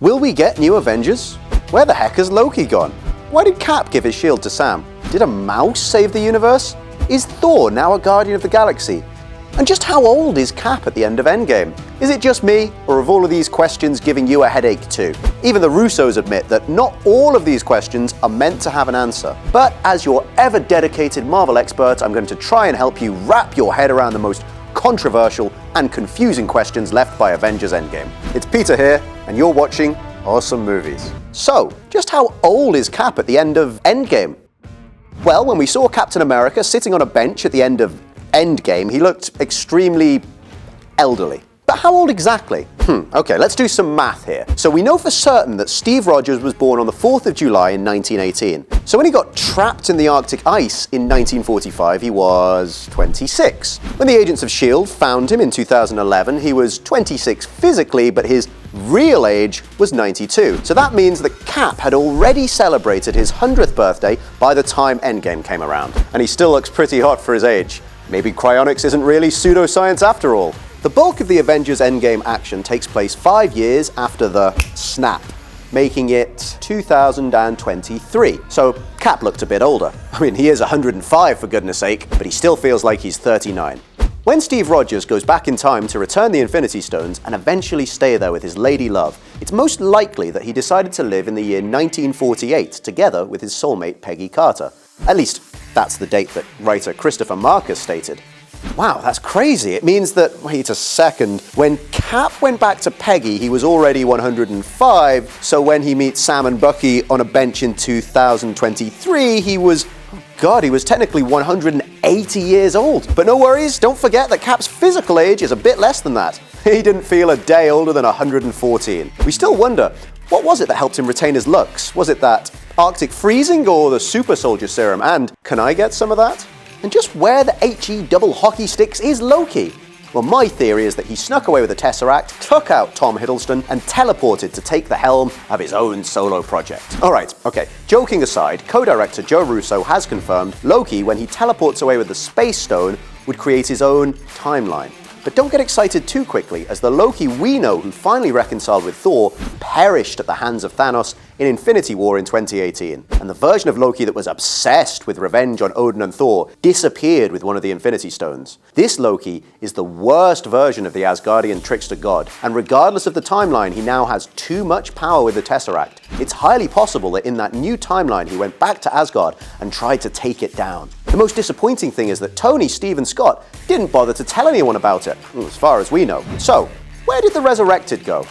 Will we get new Avengers? Where the heck has Loki gone? Why did Cap give his shield to Sam? Did a mouse save the universe? Is Thor now a guardian of the galaxy? And just how old is Cap at the end of Endgame? Is it just me, or have all of these questions giving you a headache too? Even the Russos admit that not all of these questions are meant to have an answer. But as your ever-dedicated Marvel expert, I'm going to try and help you wrap your head around the most controversial and confusing questions left by Avengers Endgame. It's Peter here, and you're watching Awesome Movies. So, just how old is Cap at the end of Endgame? Well, when we saw Captain America sitting on a bench at the end of Endgame, he looked extremely elderly. But how old exactly? Okay, let's do some math here. So we know for certain that Steve Rogers was born on the 4th of July in 1918. So when he got trapped in the Arctic ice in 1945, he was 26. When the agents of S.H.I.E.L.D. found him in 2011, he was 26 physically, but his real age was 92. So that means that Cap had already celebrated his 100th birthday by the time Endgame came around. And he still looks pretty hot for his age. Maybe cryonics isn't really pseudoscience after all. The bulk of the Avengers Endgame action takes place 5 years after the snap, making it 2023. So Cap looked a bit older. I mean, he is 105 for goodness sake, but he still feels like he's 39. When Steve Rogers goes back in time to return the Infinity Stones and eventually stay there with his lady love, it's most likely that he decided to live in the year 1948 together with his soulmate Peggy Carter. At least, that's the date that writer Christopher Marcus stated. Wow, that's crazy. It means that, wait a second, when Cap went back to Peggy, he was already 105, so when he meets Sam and Bucky on a bench in 2023, he was technically 180 years old. But no worries, don't forget that Cap's physical age is a bit less than that. He didn't feel a day older than 114. We still wonder, what was it that helped him retain his looks? Was it that Arctic freezing or the super soldier serum? And can I get some of that? And just where the HE double hockey sticks is Loki? Well, my theory is that he snuck away with the Tesseract, took out Tom Hiddleston, and teleported to take the helm of his own solo project. Alright, okay, joking aside, co-director Joe Russo has confirmed Loki, when he teleports away with the Space Stone, would create his own timeline. But don't get excited too quickly, as the Loki we know who finally reconciled with Thor perished at the hands of Thanos in Infinity War in 2018. And the version of Loki that was obsessed with revenge on Odin and Thor disappeared with one of the Infinity Stones. This Loki is the worst version of the Asgardian trickster god, and regardless of the timeline, he now has too much power with the Tesseract. It's highly possible that in that new timeline he went back to Asgard and tried to take it down. The most disappointing thing is that Tony, Steve, and Scott didn't bother to tell anyone about it, as far as we know. So, where did the Resurrected go?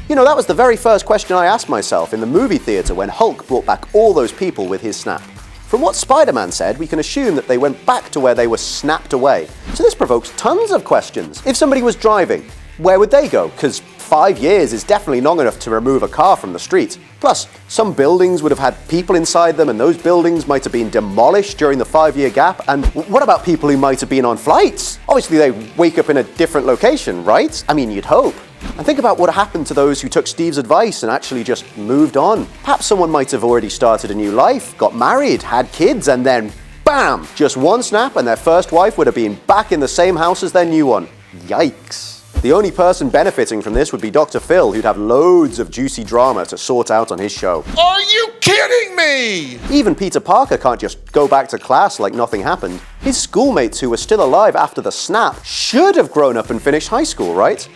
You know, that was the very first question I asked myself in the movie theater when Hulk brought back all those people with his snap. From what Spider-Man said, we can assume that they went back to where they were snapped away. So this provokes tons of questions. If somebody was driving, where would they go? Because 5 years is definitely long enough to remove a car from the street. Plus, some buildings would have had people inside them, and those buildings might have been demolished during the 5-year gap. And what about people who might have been on flights? Obviously, they wake up in a different location, right? I mean, you'd hope. And think about what happened to those who took Steve's advice and actually just moved on. Perhaps someone might have already started a new life, got married, had kids, and then bam! Just one snap and their first wife would have been back in the same house as their new one. Yikes. The only person benefiting from this would be Dr. Phil, who'd have loads of juicy drama to sort out on his show. Are you kidding me? Even Peter Parker can't just go back to class like nothing happened. His schoolmates who were still alive after the snap should have grown up and finished high school, right?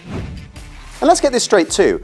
And let's get this straight too.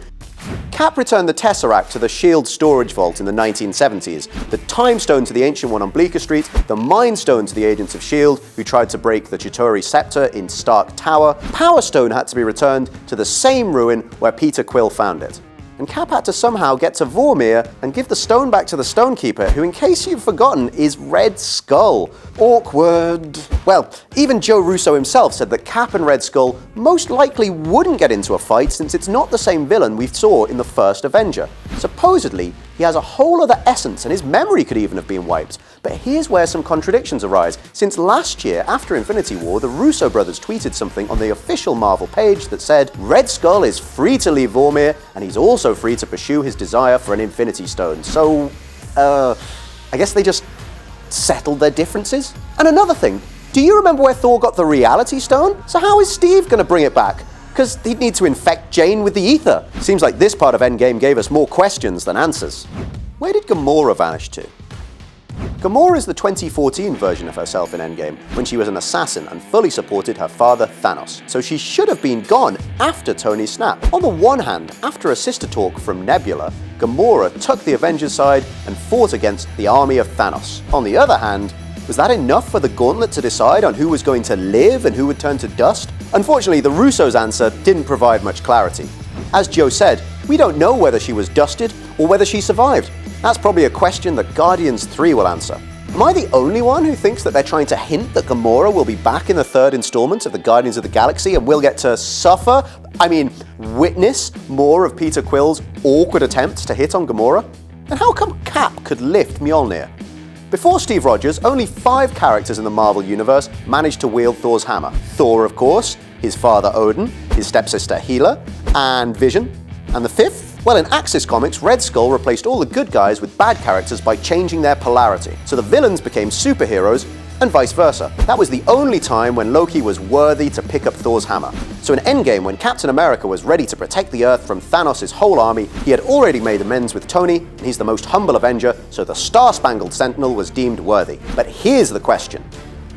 Cap returned the Tesseract to the S.H.I.E.L.D. storage vault in the 1970s, the Time Stone to the Ancient One on Bleecker Street, the Mind Stone to the agents of S.H.I.E.L.D. who tried to break the Chitauri Scepter in Stark Tower. Power Stone had to be returned to the same ruin where Peter Quill found it. And Cap had to somehow get to Vormir and give the stone back to the Stonekeeper, who, in case you've forgotten, is Red Skull. Awkward. Well, even Joe Russo himself said that Cap and Red Skull most likely wouldn't get into a fight since it's not the same villain we saw in the first Avenger. Supposedly, he has a whole other essence and his memory could even have been wiped. But here's where some contradictions arise, since last year, after Infinity War, the Russo brothers tweeted something on the official Marvel page that said, Red Skull is free to leave Vormir, and he's also free to pursue his desire for an Infinity Stone. So, I guess they just settled their differences? And another thing, do you remember where Thor got the Reality Stone? So how is Steve gonna bring it back? Because he'd need to infect Jane with the ether. Seems like this part of Endgame gave us more questions than answers. Where did Gamora vanish to? Gamora is the 2014 version of herself in Endgame, when she was an assassin and fully supported her father Thanos. So she should have been gone after Tony's snap. On the one hand, after a sister talk from Nebula, Gamora took the Avengers side and fought against the army of Thanos. On the other hand, was that enough for the Gauntlet to decide on who was going to live and who would turn to dust? Unfortunately, the Russo's answer didn't provide much clarity. As Joe said, we don't know whether she was dusted or whether she survived. That's probably a question that Guardians 3 will answer. Am I the only one who thinks that they're trying to hint that Gamora will be back in the third installment of the Guardians of the Galaxy and we'll get to witness more of Peter Quill's awkward attempts to hit on Gamora? And how come Cap could lift Mjolnir? Before Steve Rogers, only 5 characters in the Marvel Universe managed to wield Thor's hammer. Thor, of course, his father Odin, his stepsister Hela, and Vision. And the 5th? Well, in Axis Comics, Red Skull replaced all the good guys with bad characters by changing their polarity. So the villains became superheroes, and vice versa. That was the only time when Loki was worthy to pick up Thor's hammer. So in Endgame, when Captain America was ready to protect the Earth from Thanos' whole army, he had already made amends with Tony, and he's the most humble Avenger, so the Star-Spangled Sentinel was deemed worthy. But here's the question.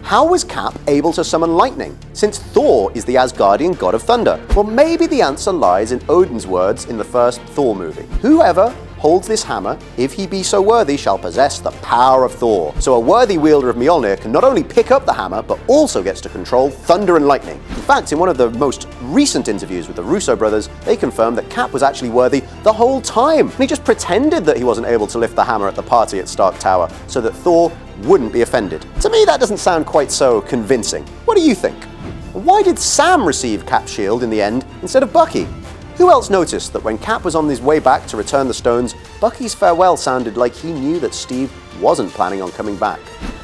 How was Cap able to summon lightning, since Thor is the Asgardian god of thunder? Well, maybe the answer lies in Odin's words in the first Thor movie. Whoever holds this hammer, if he be so worthy, shall possess the power of Thor. So a worthy wielder of Mjolnir can not only pick up the hammer, but also gets to control thunder and lightning. In fact, in one of the most recent interviews with the Russo brothers, they confirmed that Cap was actually worthy the whole time. And he just pretended that he wasn't able to lift the hammer at the party at Stark Tower, so that Thor wouldn't be offended. To me, that doesn't sound quite so convincing. What do you think? Why did Sam receive Cap's shield in the end instead of Bucky? Who else noticed that when Cap was on his way back to return the stones, Bucky's farewell sounded like he knew that Steve wasn't planning on coming back?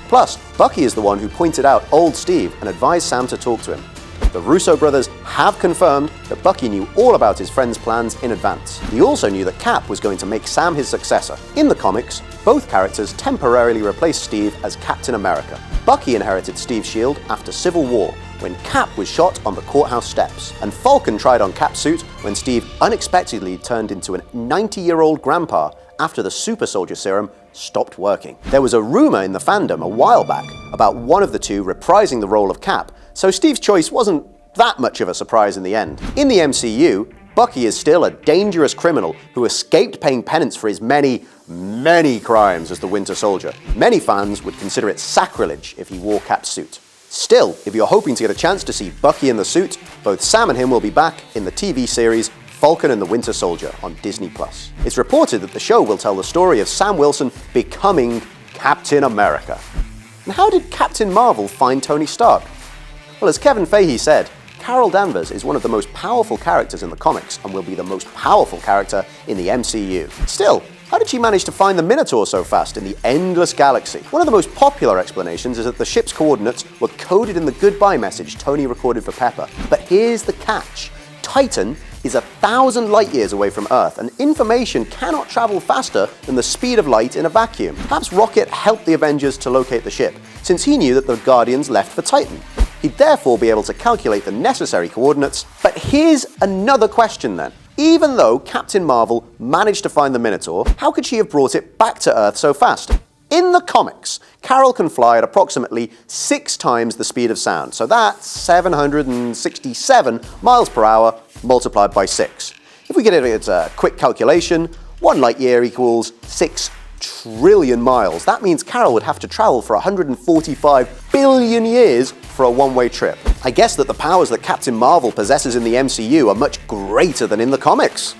Plus, Bucky is the one who pointed out old Steve and advised Sam to talk to him. The Russo brothers have confirmed that Bucky knew all about his friend's plans in advance. He also knew that Cap was going to make Sam his successor. In the comics, both characters temporarily replaced Steve as Captain America. Bucky inherited Steve's shield after Civil War, when Cap was shot on the courthouse steps, and Falkon tried on Cap's suit when Steve unexpectedly turned into a 90-year-old grandpa after the super soldier serum stopped working. There was a rumor in the fandom a while back about one of the two reprising the role of Cap, so Steve's choice wasn't that much of a surprise in the end. In the MCU, Bucky is still a dangerous criminal who escaped paying penance for his many crimes as the Winter Soldier. Many fans would consider it sacrilege if he wore Cap's suit. Still, if you're hoping to get a chance to see Bucky in the suit, both Sam and him will be back in the TV series Falcon and the Winter Soldier on Disney+. It's reported that the show will tell the story of Sam Wilson becoming Captain America. And how did Captain Marvel find Tony Stark? Well, as Kevin Feige said, Carol Danvers is one of the most powerful characters in the comics and will be the most powerful character in the MCU. Still, how did she manage to find the Minotaur so fast in the endless galaxy? One of the most popular explanations is that the ship's coordinates were coded in the goodbye message Tony recorded for Pepper. But here's the catch. Titan is 1,000 light years away from Earth, and information cannot travel faster than the speed of light in a vacuum. Perhaps Rocket helped the Avengers to locate the ship, since he knew that the Guardians left for Titan. He'd therefore be able to calculate the necessary coordinates. But here's another question then. Even though Captain Marvel managed to find the Minotaur, how could she have brought it back to Earth so fast? In the comics, Carol can fly at approximately 6 times the speed of sound, so that's 767 miles per hour multiplied by 6. If we get it at a quick calculation, 1 light year equals 6 trillion miles. That means Carol would have to travel for 145 billion years for a one-way trip. I guess that the powers that Captain Marvel possesses in the MCU are much greater than in the comics.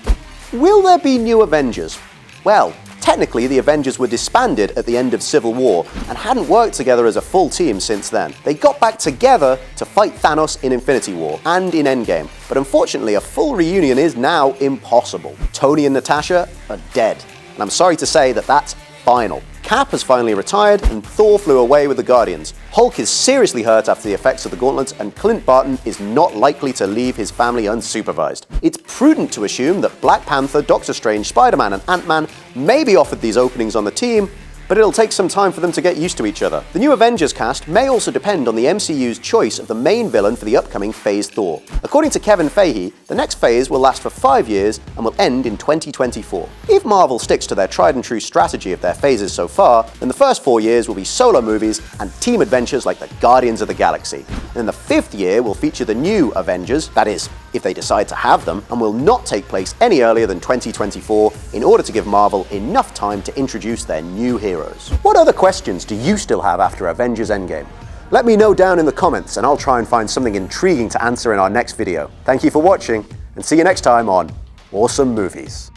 Will there be new Avengers? Well, technically the Avengers were disbanded at the end of Civil War and hadn't worked together as a full team since then. They got back together to fight Thanos in Infinity War and in Endgame, but unfortunately a full reunion is now impossible. Tony and Natasha are dead. And I'm sorry to say that that's final. Cap has finally retired and Thor flew away with the Guardians. Hulk is seriously hurt after the effects of the Gauntlet, and Clint Barton is not likely to leave his family unsupervised. It's prudent to assume that Black Panther, Doctor Strange, Spider-Man and Ant-Man may be offered these openings on the team, but it'll take some time for them to get used to each other. The new Avengers cast may also depend on the MCU's choice of the main villain for the upcoming Phase Thor. According to Kevin Feige, the next phase will last for 5 years and will end in 2024. If Marvel sticks to their tried and true strategy of their phases so far, then the first 4 years will be solo movies and team adventures like the Guardians of the Galaxy. Then the 5th year will feature the new Avengers, that is, if they decide to have them, and will not take place any earlier than 2024 in order to give Marvel enough time to introduce their new heroes. What other questions do you still have after Avengers Endgame? Let me know down in the comments and I'll try and find something intriguing to answer in our next video. Thank you for watching and see you next time on Awesome Movies.